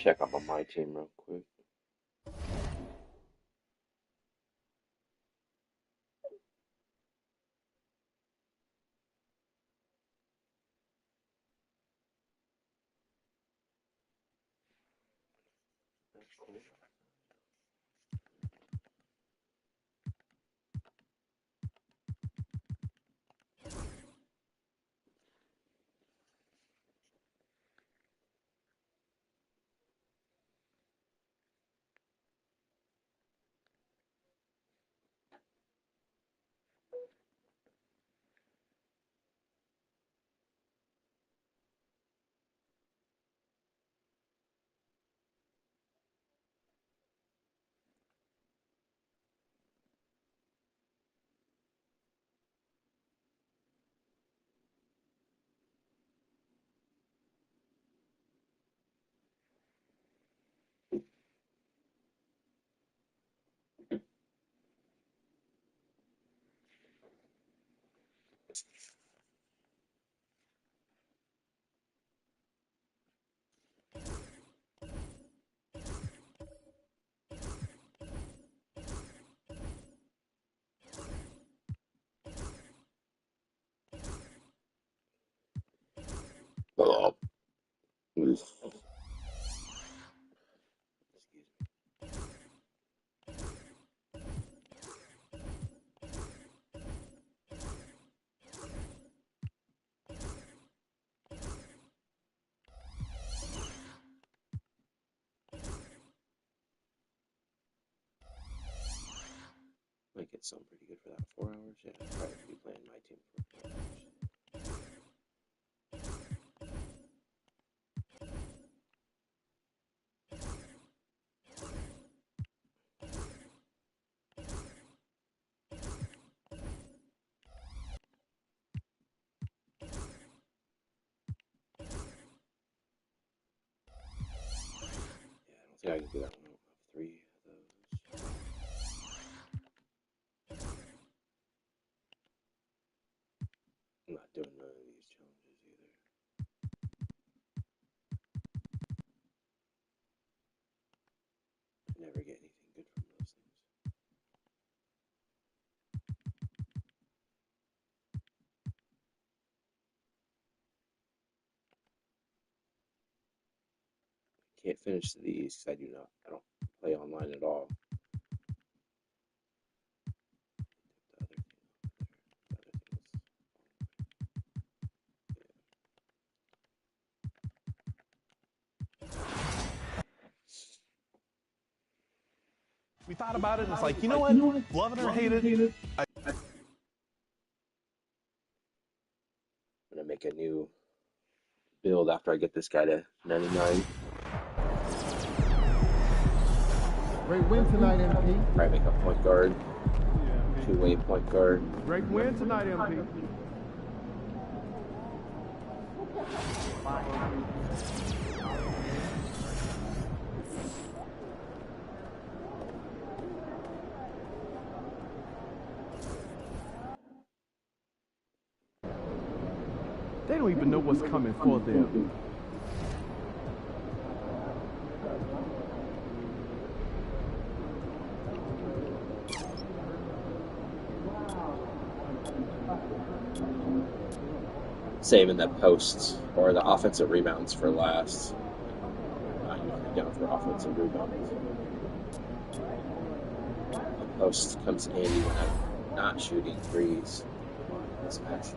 check up on my team real quick. That's cool. Oh. Excuse me. Might get something pretty good for that. 4 hours? Yeah, I'll probably be playing my team for 4 hours. Yeah, I don't think I can do that one. I don't have 3 of those. I'm not doing none of these challenges either. I never get anything good from those things. Can't finish these because I don't play online at all. The other thing We thought about it and it's like, you know what? Love it or hate it. I'm gonna make a new build after I get this guy to 99. Great win tonight, MP. Probably make a point guard, two-way point guard. Great win tonight, MP. They don't even know what's coming for them. Saving the posts or the offensive rebounds for last. I'm down for offensive rebounds. The post comes in handy when I'm not shooting threes. This match.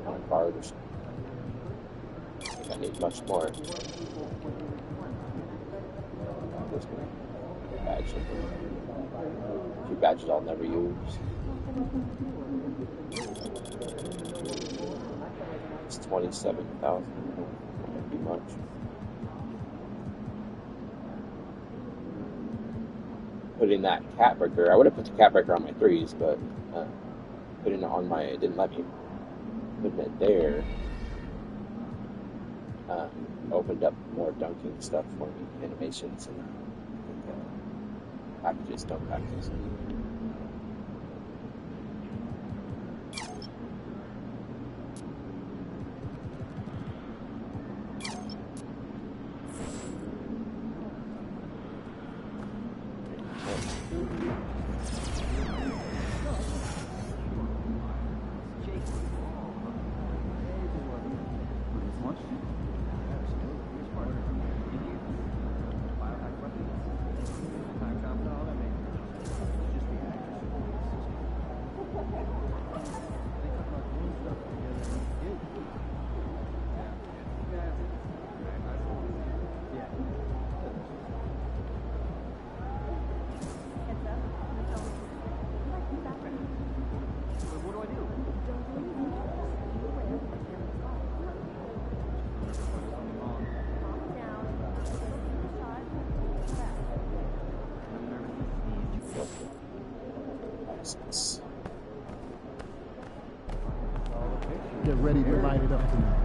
One guard or something. I think I need much more. This one. Badge. A few badges I'll never use. It's 27,000. Might be much. Putting that cat breaker. I would have put the cat breaker on my threes, but putting it on my, it didn't let me. Putting it there opened up more dunking stuff for me, animations and packages, dunk packages. 6. Get ready to light it up tonight.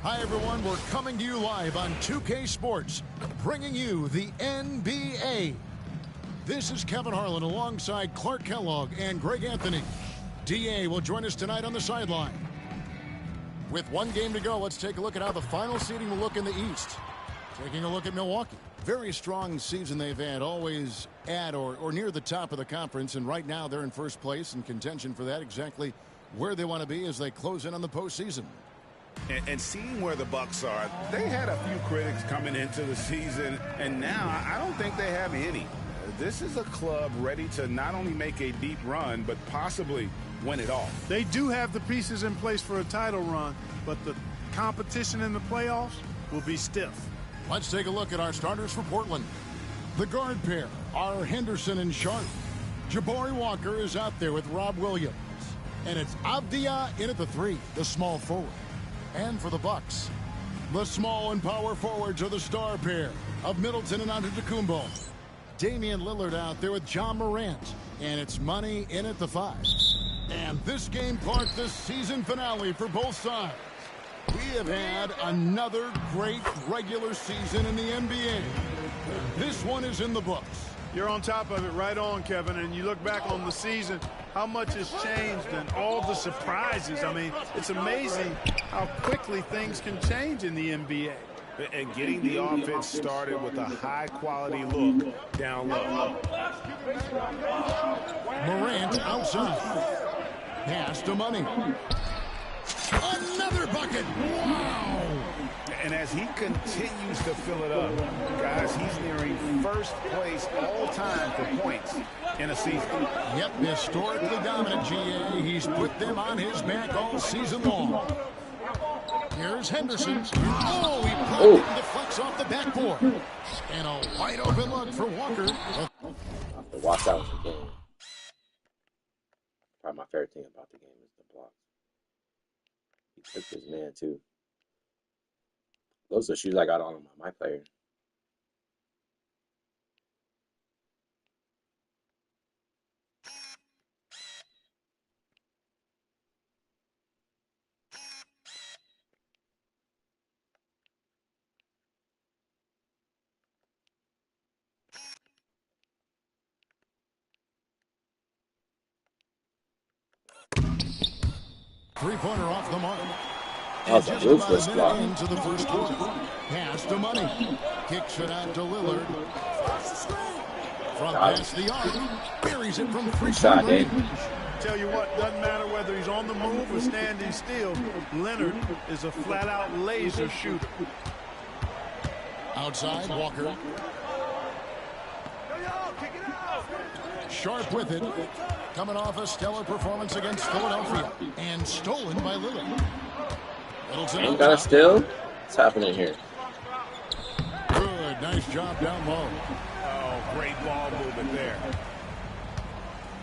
Hi, everyone. We're coming to you live on 2K Sports, bringing you the NBA. This is Kevin Harlan alongside Clark Kellogg and Greg Anthony. DA will join us tonight on the sideline. With one game to go, let's take a look at how the final seeding will look in the East. Taking a look at Milwaukee. Very strong season they've had, always at or near the top of the conference, and right now they're in first place in contention for that, exactly where they want to be as they close in on the postseason. And seeing where the Bucks are, they had a few critics coming into the season, and now I don't think they have any. This is a club ready to not only make a deep run, but possibly win it all. They do have the pieces in place for a title run, but the competition in the playoffs will be stiff. Let's take a look at our starters for Portland. The guard pair are Henderson and Sharp. Jabari Walker is out there with Rob Williams. And it's Avdia in at the 3, the small forward. And for the Bucks, the small and power forwards are the star pair of Middleton and Antetokounmpo. Damian Lillard out there with John Morant. And it's Money in at the 5. And this game, Clark, the season finale for both sides. We have had another great regular season in the NBA. This one is in the books. You're on top of it, right on, Kevin. And you look back on the season, how much has changed and all the surprises. I mean, it's amazing how quickly things can change in the NBA. And getting the offense started with a high-quality look down low. Morant outside. Pass to Money. Another bucket. Wow. And as he continues to fill it up, guys, he's nearing first place all time for points in a season. Yep, historically dominant, GA. He's put them on his back all season long. Here's Henderson. Oh, he blocked it and deflects off the backboard. And a wide open look for Walker. I have to watch out for the game. Probably my favorite thing about the game is the block. He took his man, too. Those are the shoes I got on my player. Three-pointer off the mark. That was a ruthless block. Into the first quarter. Pass to Money. Kicks it out to Lillard. From past the arc. Buries it from Shot, range. Tell you what, doesn't matter whether he's on the move or standing still. Leonard is a flat-out laser shooter. Outside, Walker. Sharp with it. Coming off a stellar performance against Philadelphia. And stolen by Lillard. Ain't got a steal? What's happening here? Good, nice job down low. Oh, great ball movement there.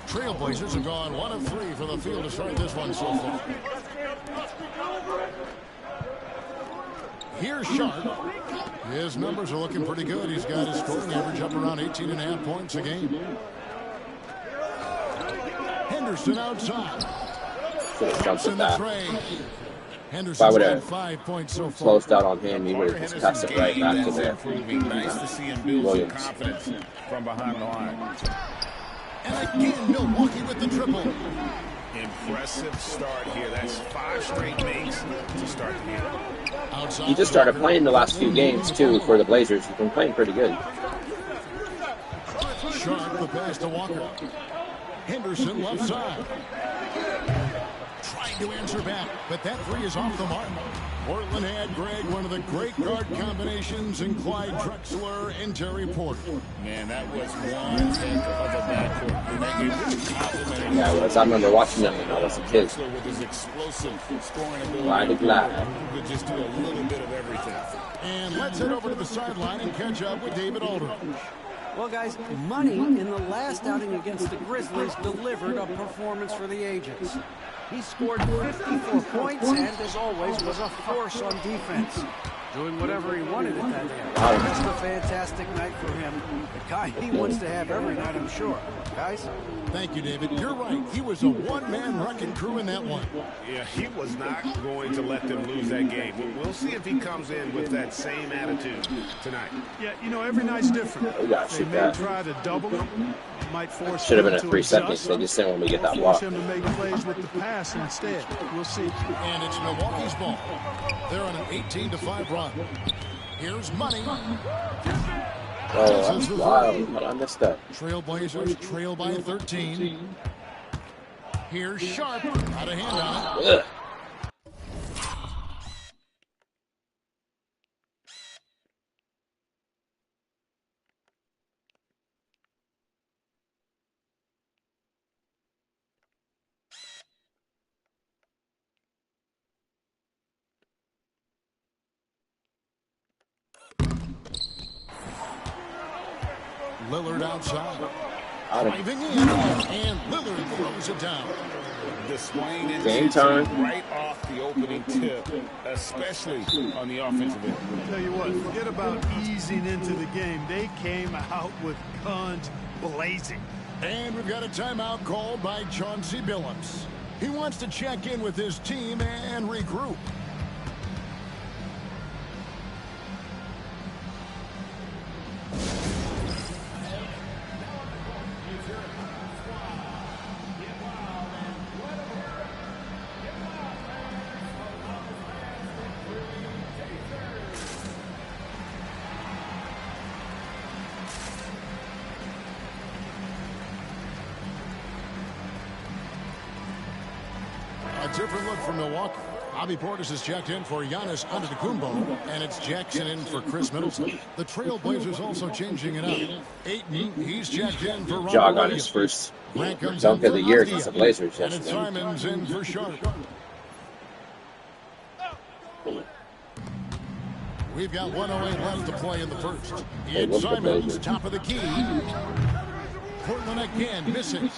Trailblazers have gone 1 of 3 for the field to start this one so far. Here's Sharp. His numbers are looking pretty good. He's got his scoring average up around 18.5 points a game. Henderson outside. Should have jumped In at the that. tray. If I Henderson's would got have 5 points so far. closed out on him, he would have just passed it right back to the Nice to see him build some Williams. confidence from behind the line. And again, Milwaukee with the triple. Impressive start here. That's 5 straight makes to start the game. Outside He just started playing the last few games, too, for the Blazers. He's been playing pretty good. Sharp the pass to Walker. Henderson left side. Trying to answer back, but that three is off the mark. Portland had, Greg, one of the great guard combinations in Clyde Drexler and Terry Porter. Man, that was one heck of a backcourt. And that game really complimented Yeah, it was. I remember watching them when I was a kid. Drexler with his explosive scoring ability. Glide. He could just do a little bit of everything. And let's head over to the sideline and catch up with David Aldridge. Well, guys, Money in the last outing against the Grizzlies delivered a performance for the ages. He scored 54 points and, as always, was a force on defense, doing whatever he wanted at that end. Just a fantastic night for him. The kind he wants to have every night, I'm sure. Guys? Thank you, David. You're right. He was a one-man wrecking crew in that one. Yeah, he was not going to let them lose that game. We'll see if he comes in with that same attitude tonight. Yeah, you know, every night's different. We got to They shoot may that. try to double him. Might force Should have been him at to 3 seconds. adjust, They just didn't want me to get or that force block. him to make plays with the pass instead. We'll see. And it's Milwaukee's ball. They're on an 18-5 run. Here's Money. Oh, that's wild. But I missed that. Trailblazers trail by 13. Here's Sharp. Out of hand on it. Ugh. Lillard outside. Out of Driving in. And Lillard throws it down. Displaying Game intensity time. right off the opening tip, especially on the offensive end. Tell you what, forget about easing into the game. They came out with guns blazing. And we've got a timeout called by Chauncey Billups. He wants to check in with his team and regroup. A different look from Milwaukee. Bobby Portis is checked in for Giannis Antetokounmpo, and it's Jackson in for Chris Middleton. The Trailblazers also changing it up. Ayton, he's checked in for Rob Jog on Williams. his first Grant comes dunk in of the for year Avdia. against the Blazers And it's yesterday. Simons in for Sharp. We've got 1:08 left to play in the first. It's look at Simons, Blazers. top of the key. Portland again, missing.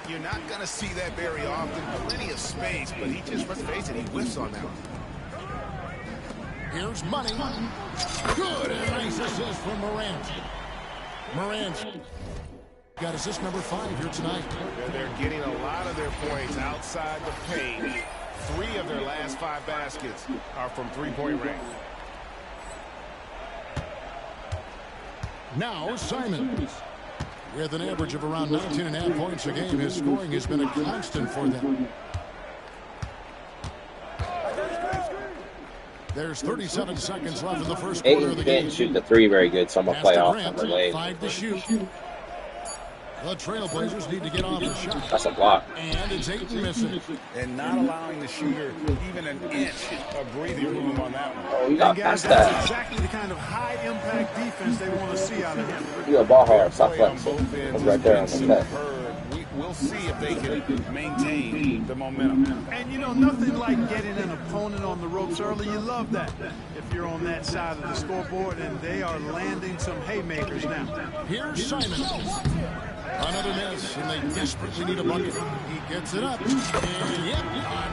You're not going to see that very often. Plenty of space, but he just, let's face it, he whiffs on that one. Here's Money. Good, and a nice assist from Morant. Morant got assist number 5 here tonight. They're getting a lot of their points outside the paint. 3 of their last 5 baskets are from three-point range. Now Simons. With an average of around 19.5 points a game, his scoring has been a constant for them. There's 37 seconds left in the first quarter of Ayton the game. can't shoot the 3 very good, so I'm going to play Pass to off Grant, on the lane. 5 to shoot. The Trailblazers need to get off the shot. That's a block. And it's Ayton missing. And not allowing the shooter even an inch of breathing room on that one. Oh, you got And guys, past that's that. exactly the kind of high-impact defense they want to see out of him. You a ball hard, stop Play on flexing. both ends I'm right there on has the been cut. superb. We'll see if they can maintain the momentum. And, you know, nothing like getting an opponent on the ropes early. You love that if you're on that side of the scoreboard, and they are landing some haymakers now. Here's Simons. Another miss, and they desperately need a bucket. He gets it up. And, yep,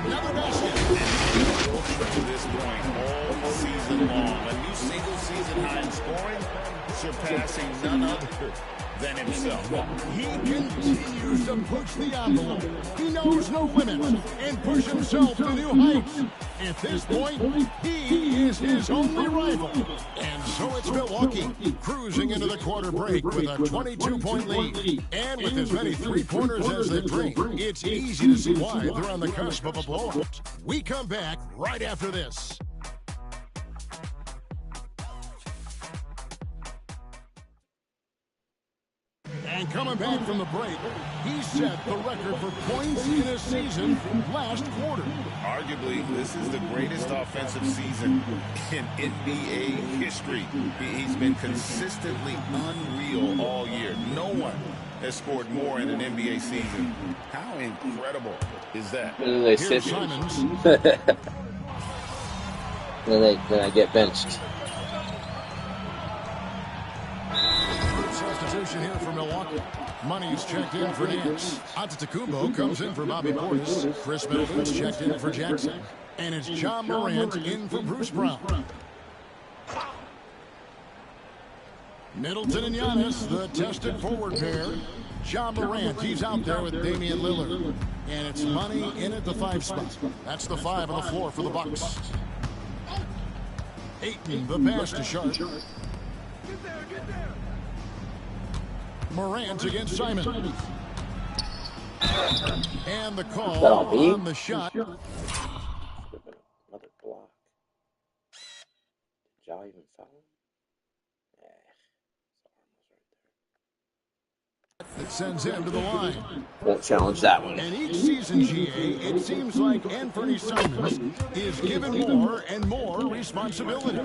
another basket. To this point, all season season long. A new single-season high in scoring, surpassing none other than himself. He continues to push the envelope. He knows no limits and push himself to new heights. At this point, he is his only rival. And so it's Milwaukee cruising into the quarter break with a 22-point lead. And with as many three-pointers as they bring, it's easy to see why they're on the cusp of a blowout. We come back right after this. And coming back from the break, he set the record for points in a season last quarter. Arguably, this is the greatest offensive season in NBA history. He's been consistently unreal all year. No one has scored more in an NBA season. How incredible is that? And they sit. then I get benched. Substitution here for Milwaukee. Money's checked in for Nance. Antetokounmpo comes in for Bobby Portis. Chris Middleton's checked in for Jackson. And it's John Morant in for Bruce Brown. Middleton and Giannis, the tested forward pair. John Morant, he's out there with Damian Lillard. And it's Money in at the 5 spot. That's the 5 on the floor for the Bucks. Ayton, the pass to Sharp. Morant against Simon. And the call on the shot. Another block. Did y'all even foul him? It sends him to the line. Won't challenge that one. And each season, GA, it seems like Anthony Simons is given more and more responsibility.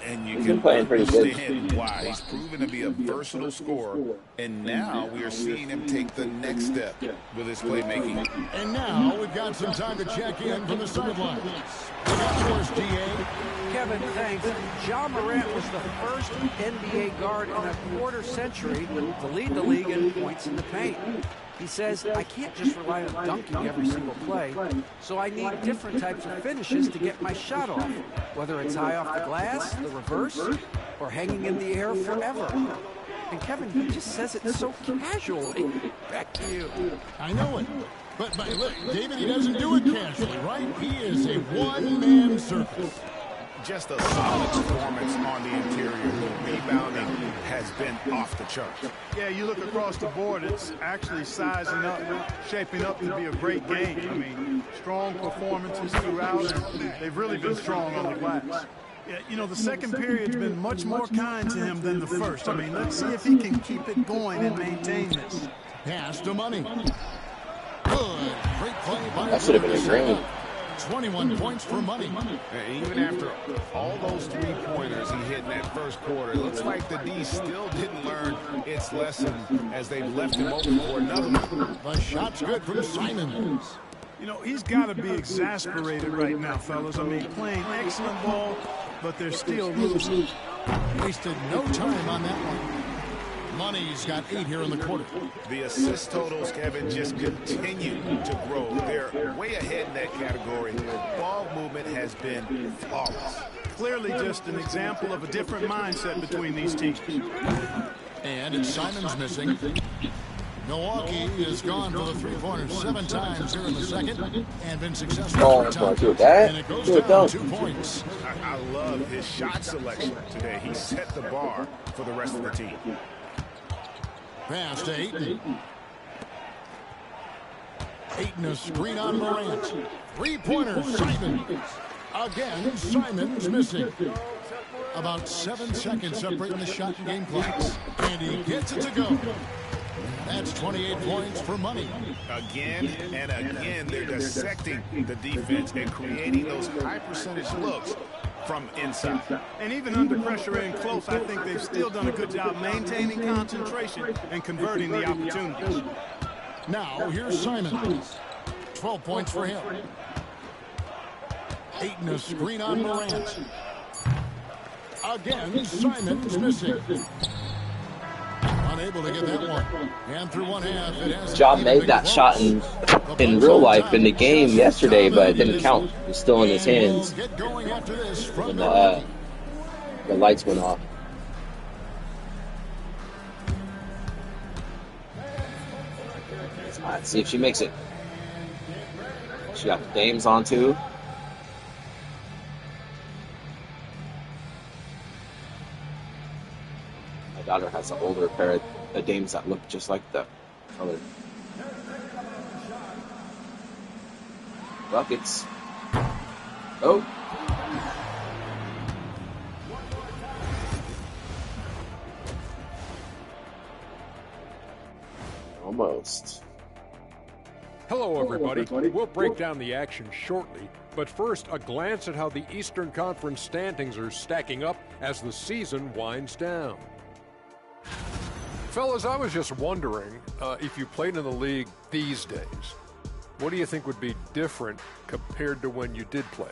And you can understand why. He's proven to be a versatile scorer, and now we are seeing him take the next step with his playmaking. And now we've got some time to check in from the sidelines. We got yours, GA. Kevin, thanks. Ja Morant was the first NBA guard in a quarter century to lead the league in points in the paint. He says, I can't just rely on dunking every single play, so I need different types of finishes to get my shot off, whether it's high off the glass, the reverse, or hanging in the air forever. And Kevin, he just says it so casually. Back to you. I know it. But look, David, he doesn't do it casually, right? He is a one-man circus. Just a solid performance on the interior. The rebounding has been off the charts. Yeah, you look across the board, it's actually sizing up, shaping up to be a great game. I mean, strong performances throughout, and they've really been strong on the glass. Yeah, you know, the second period's been much more kind to him than the first. I mean, let's see if he can keep it going and maintain this. Pass to Money. Good. Great play by That should have been a green. 21 points for Money. Even after all those three-pointers he hit in that first quarter, it looks like the D still didn't learn its lesson as they've left him open for another one. The shot's good from Simons. You know, he's got to be exasperated right now, fellas. I mean, playing excellent ball, but they're still losing. Wasted no time on that one. Money's got 8 here in the quarter. The assist totals, Kevin, just continue to grow. They're way ahead in that category. Ball movement has been flawless. Clearly just an example of a different mindset between these teams. And it's Simons missing. Milwaukee is gone for the three-pointers 7 times here in the second and been successful. And it goes down 2 points. I love his shot selection today. He set the bar for the rest of the team. Pass to Ayton. Ayton a screen on Morant. 3-pointer, Simons. Again, Simons missing. About 7 seconds separating the shot and game clocks. And he gets it to go. That's 28 points for Money. Again and again, they're dissecting the defense and creating those high-percentage looks from inside. And even under pressure and close, I think they've still done a good job maintaining concentration and converting the opportunities. Now, here's Simons. 12 points for him. Ayton a screen on Morant. Again, Simons missing. Unable to get that one. And through one half, it has Ja made that shot in real life in the game yesterday, but it didn't count. It's still in his hands. The lights went off. Let's see if she makes it. She got the dames on too. My daughter has an older pair of the dames that look just like the color. Buckets. Oh. Almost. Hello, everybody. We'll break down the action shortly, but first, a glance at how the Eastern Conference standings are stacking up as the season winds down. Fellas, I was just wondering if you played in the league these days, what do you think would be different compared to when you did play?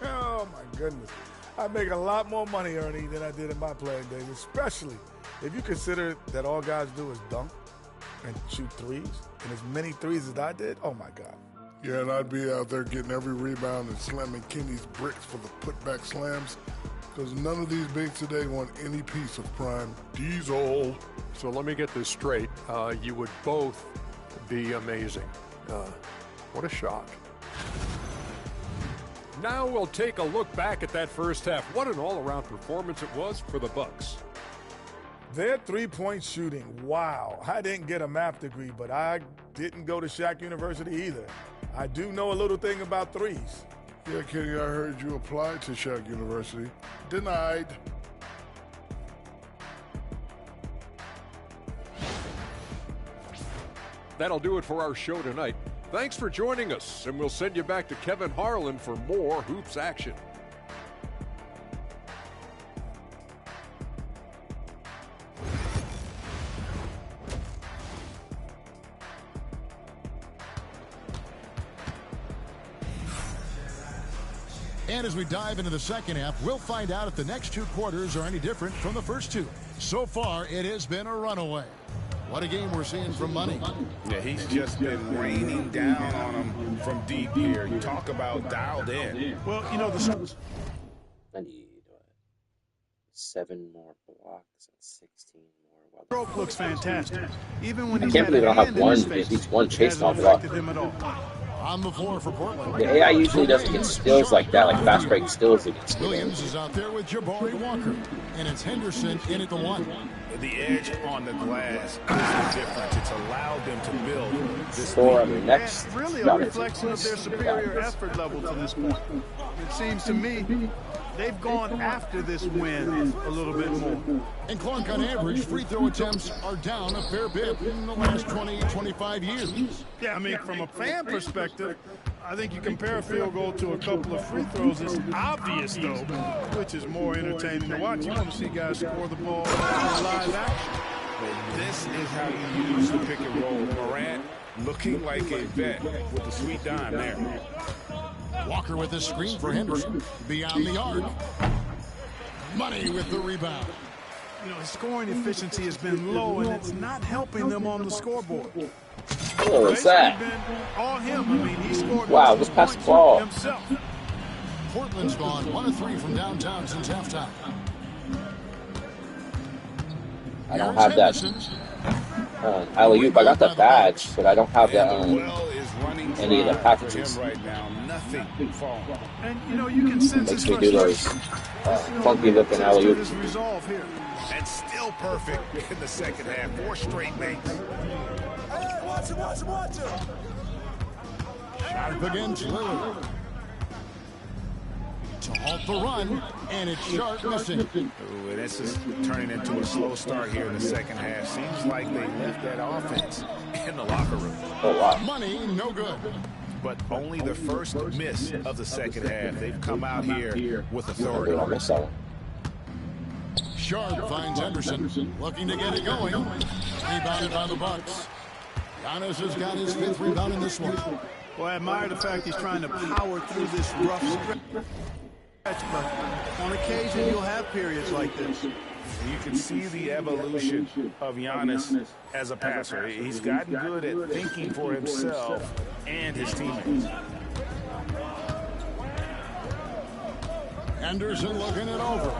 Oh, my goodness. I make a lot more money, Ernie, than I did in my playing days, especially if you consider that all guys do is dunk and shoot threes, and as many threes as I did, oh my God. Yeah, and I'd be out there getting every rebound and slamming Kenny's bricks for the putback slams, because none of these bigs today want any piece of prime diesel. So let me get this straight. You would both be amazing. What a shock. Now we'll take a look back at that first half. What an all-around performance it was for the Bucks. Their three-point shooting, wow. I didn't get a math degree, but I didn't go to Shaq University either. I do know a little thing about threes. Yeah, Kenny, I heard you applied to Shaq University. Denied. That'll do it for our show tonight. Thanks for joining us, and we'll send you back to Kevin Harlan for more hoops action. And as we dive into the second half, we'll find out if the next two quarters are any different from the first two. So far, it has been a runaway. What a game we're seeing from Money. Yeah, he's just been raining down on him from deep here. You talk about dialed in. Well, you know, I need 7 more blocks and 16 more. stroke looks fantastic. Even when I he's can't had believe I a don't hand have in his one, face, at least one it chase hasn't off block. affected him at all. On the floor for Portland. The AI usually doesn't get steals like that, like fast break steals against me. Williams is out there with Jabari Walker. And it's Henderson in at the one. The edge on the glass is the difference. It's allowed them to build this Score lead. on the next. And really a Got it. reflection of their superior effort level to this point. It seems to me they've gone after this win a little bit more. And Clark, on average, free throw attempts are down a fair bit in the last 20, 25 years. Yeah, I mean, from a fan perspective, I think you compare a field goal to a couple of free throws. It's obvious, though, which is more entertaining to watch. You want to see guys score the ball in live action. This is how you use the pick and roll. Morant looking like a vet with a sweet dime there. Walker with a screen for Henderson. Beyond the arc. Money with the rebound. You know, his scoring efficiency has been low, and it's not helping them on the scoreboard. Oh, what's that? Been all him. I mean, he scored Wow, just pass the ball. himself. Portland's gone 1 of 3 from downtown since halftime. I don't have that alley-oop. I got the badge, but I don't have that any of the packages. Right now, nothing falling. And, you know, you can sense Makes his me do those funky-looking alley-oop. his resolve here. And still perfect in the second half. 4 straight makes. Hey, watch him. Sharp against Lillard. To halt the run, and it's Sharp missing. Ooh, and this is turning into a slow start here in the second half. Seems like they left that offense in the locker room. Oh, wow. Money, no good. But only the first miss of the second half. They've come out here with I authority. missed that one. Sharp finds Henderson, looking to get it going. Rebounded by the Bucks. Giannis has got his 5th rebound in this one. Well, I admire the fact he's trying to power through this rough stretch. But on occasion, you'll have periods like this. You can see the evolution of Giannis as a passer. He's gotten good at thinking for himself and his teammates. Henderson looking it over.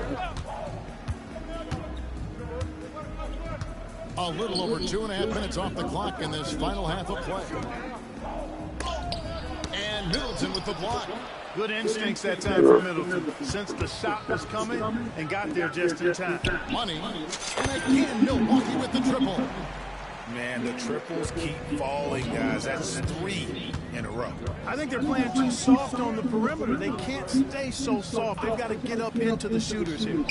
A little over 2.5 minutes off the clock in this final half of play. And Middleton with the block. Good instincts that time for Middleton. Sensed the shot was coming and got there just in time. Money. And again, Milwaukee with the triple. Man, the triples keep falling, guys. That's 3 in a row. I think they're playing too soft on the perimeter. They can't stay so soft. They've got to get up into the shooters here.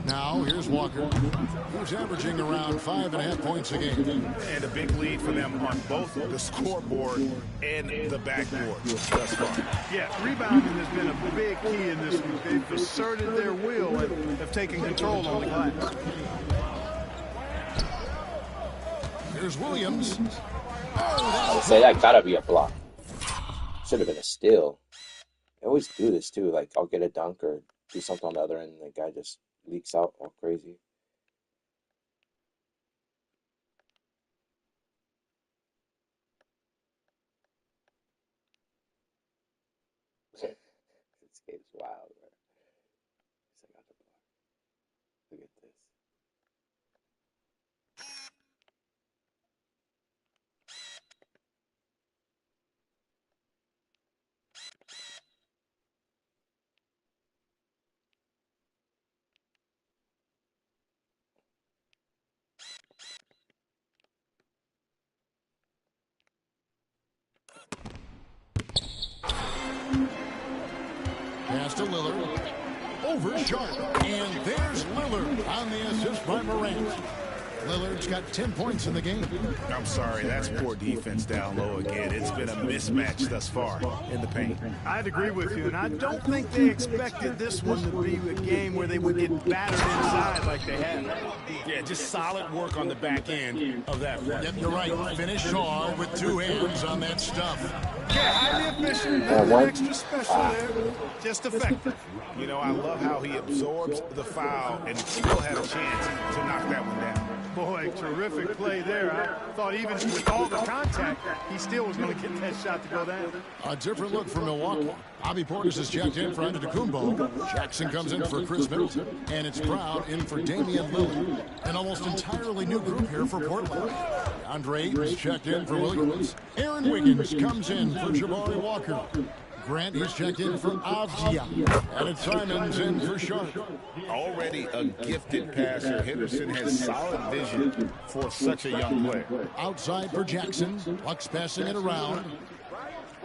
Now, here's Walker, who's averaging around 5.5 points a game. And a big lead for them on both the scoreboard and the backboard thus far. Yeah, rebounding has been a big key in this one. They've asserted their will and have taken control on the glass. Here's Williams. I would say that gotta be a block. Should have been a steal. They always do this too. Like, I'll get a dunk or do something on the other end, and the guy just leaks out all crazy. This game's wild, bro. I got the block. Look at this. Pass to Lillard. Over Sharp. And there's Lillard on the assist by Morant. Lillard's got 10 points in the game. I'm sorry, that's poor defense down low again. It's been a mismatch thus far in the paint. I'd agree with you, and I don't think they expected this one to be a game where they would get battered inside like they have. Yeah, just solid work on the back end of that play. Yep, you're right. Finish Shaw with 2 hands on that stuff. Yeah, highly efficient, nothing extra special there, just effective. You know, I love how he absorbs the foul and still had a chance to knock that one down. Boy, terrific play there. I thought even with all the contact, he still was going to get that shot to go down. A different look for Milwaukee. Bobby Portis is checked in for Antetokounmpo. Jackson comes in for Chris Middleton. And it's Brown in for Damian Lillard. An almost entirely new group here for Portland. Andre is checked in for Williams. Aaron Wiggins comes in for Jabari Walker. Grant is checked in for Avdia. And it's Simons in for Sharp. Already a gifted passer, Henderson has solid vision for such a young player. Outside for Jackson. Bucks passing it around.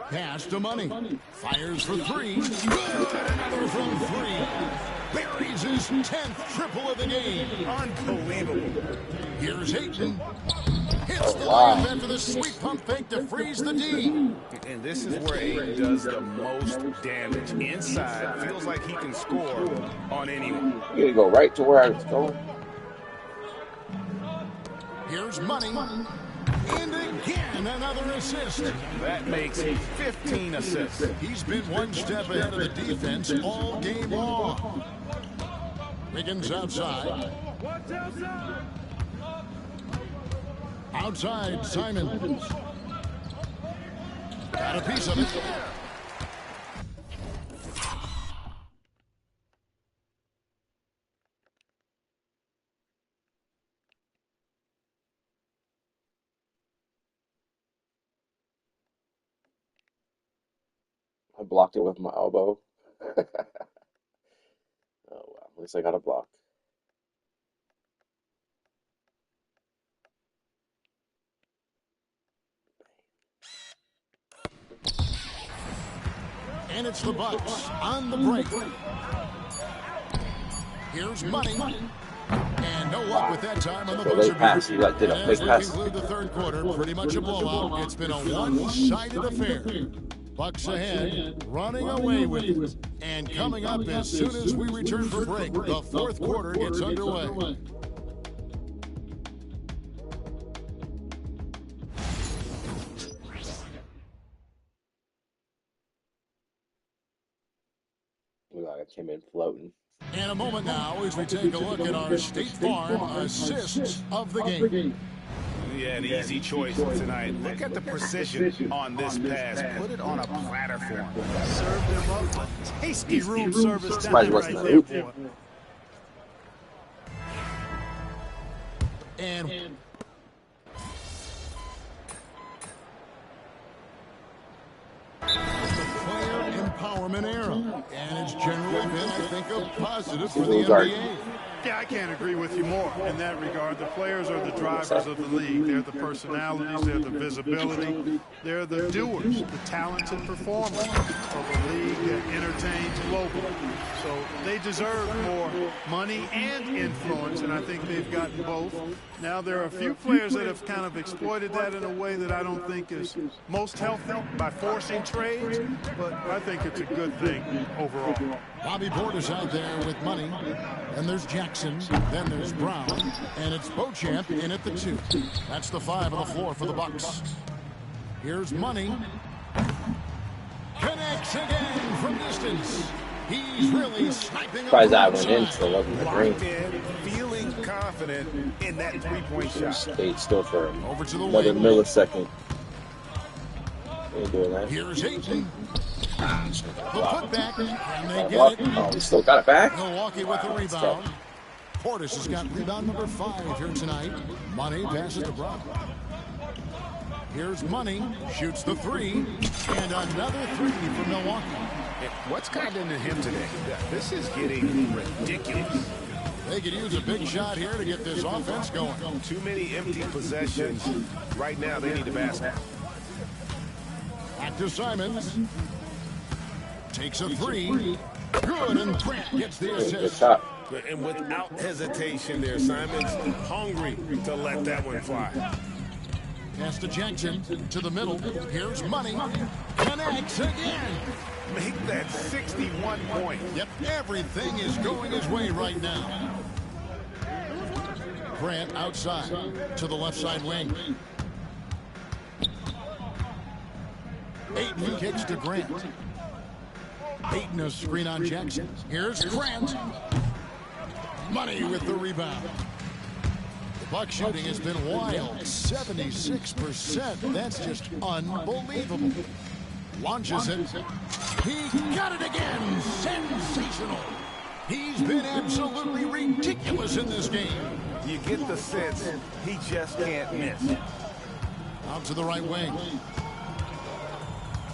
Pass to Money. Fires for 3. Good! Another from 3. Buries his 10th triple of the game. Unbelievable. Here's Hayton. Hits the layup after the sweet pump fake to freeze the D. And this is where Hayton does the most damage. Inside, feels like he can score on anyone. You're gonna go right to where I was going. Here's Money. And again, another assist. That makes 15 assists. He's been one step ahead of the defense all game long. Wiggins outside. Outside, Simons. Got a piece of it. I blocked it with my elbow. Oh, well, at least I got a block. And it's the Bucks on the break. Here's Money. And no luck with that time on the buzzer beater. As we conclude the third quarter, pretty much a blowout. It's been a one-sided affair. Bucks ahead, running away with it. And coming up as soon as we return for break, the fourth quarter gets underway. I came in floating. In a moment now, as we take a look at our State Farm assists of the game. Yeah, an easy choice tonight. Look at the precision on this pass. Put it on a platter for him. Served him up a tasty room service down Surprised it right wasn't there, a boy. And player empowerment era. And it's generally been, I think, a positive for the NBA. Yeah, I can't agree with you more in that regard. The players are the drivers of the league. They're the personalities. They're the visibility. They're the doers, the talented performers of a league that entertains globally. So they deserve more money and influence, and I think they've gotten both. Now, there are a few players that have kind of exploited that in a way that I don't think is most healthy by forcing trades, but I think it's a good thing overall. Bobby Portis out there with money. And there's Jackson. Then there's Brown. And it's Beauchamp in at the 2. That's the 5 on the floor for the Bucks. Here's money. Connects again from distance. He's really sniping. Surprised that went in, so it wasn't the green. Feeling confident in that three-point shot. Stayed still for over to the another wing. millisecond. Ain't doing that. Here's Ayton. The putback, and they get it. Oh, we still got it back. Milwaukee with the rebound. Portis has got rebound number 5 here tonight. Money passes to Brown. Here's Money, shoots the 3, and another 3 for Milwaukee. What's gotten into him today? This is getting ridiculous. They could use a big shot here to get this offense going. Too many empty possessions. Right now, they need the basket. Back to Simons. Takes a 3. Good, and Grant gets the assist. Good shot. And without hesitation there, Simons hungry to let that one fly. Pass to Jackson, to the middle. Here's Money. Connects again. Make that 61 points. Yep, everything is going his way right now. Grant outside to the left side wing. Ayton kicks to Grant. Ayton a screen on Jackson. Here's Grant. Money with the rebound. The Buck shooting has been wild. 76%. That's just unbelievable. Launches it. He got it again. Sensational. He's been absolutely ridiculous in this game. You get the sense he just can't miss. Out to the right wing.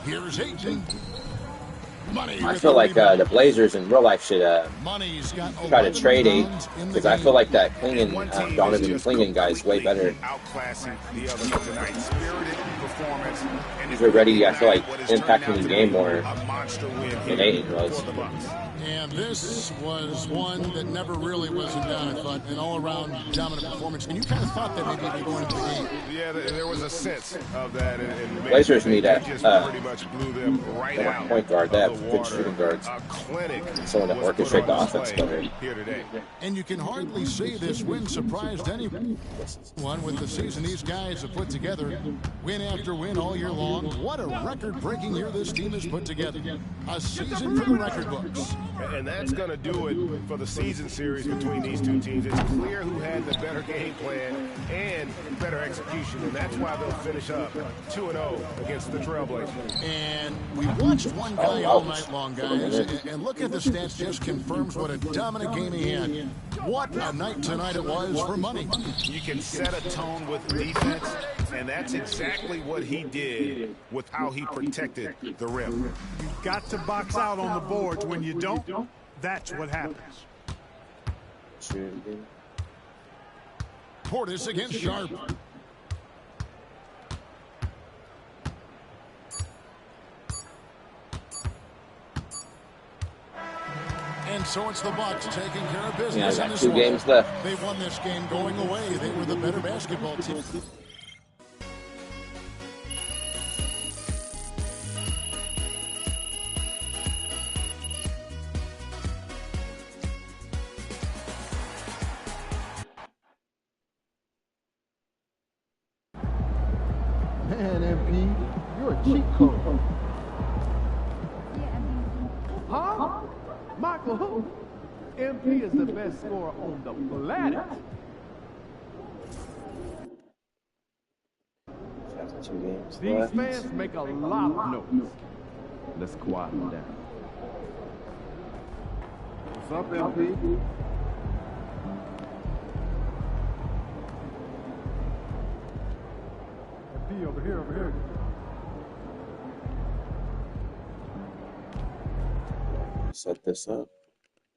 Here's Ayton. Money. I feel like the Blazers in real life should try to trade Ayton, because I feel like that Klingon, Donovan Klingon guy is way better. He's already, I feel like, impacting the game more than Ayton was. And this was one that never really was in doubt, I thought, an all-around dominant performance. And you kind of thought that maybe they'd be going into the game. Yeah, there was a sense of that. And Blazers need a pretty much blew them right out point guard. They have good shooting guards. Someone to orchestrate the offense better. And you can hardly say this win surprised anyone. With the season these guys have put together, win after win all year long. What a record-breaking year this team has put together. A season for the record books. And that's going to do it for the season series between these two teams. It's clear who had the better game plan and better execution, and that's why they'll finish up 2-0 against the Trailblazers. And we watched one guy all night long, guys, and look at the stats, just confirms what a dominant game he had. What a night tonight it was for Money. You can set a tone with defense, and that's exactly what he did with how he protected the rim. You've got to box out on the boards. When you don't, that's what happens. Portis against Sharp. And so it's the Bucks taking care of business. Yeah, in got this 2 one. games left. They won this game going away. They were the better basketball team. Man, MP, you're a cheat code. Huh? Michael who? MP is the best scorer on the planet. 2 games These left. fans make a lot of noise. Let's quiet them down. What's up, MP? MP, over here, over here. Set this up.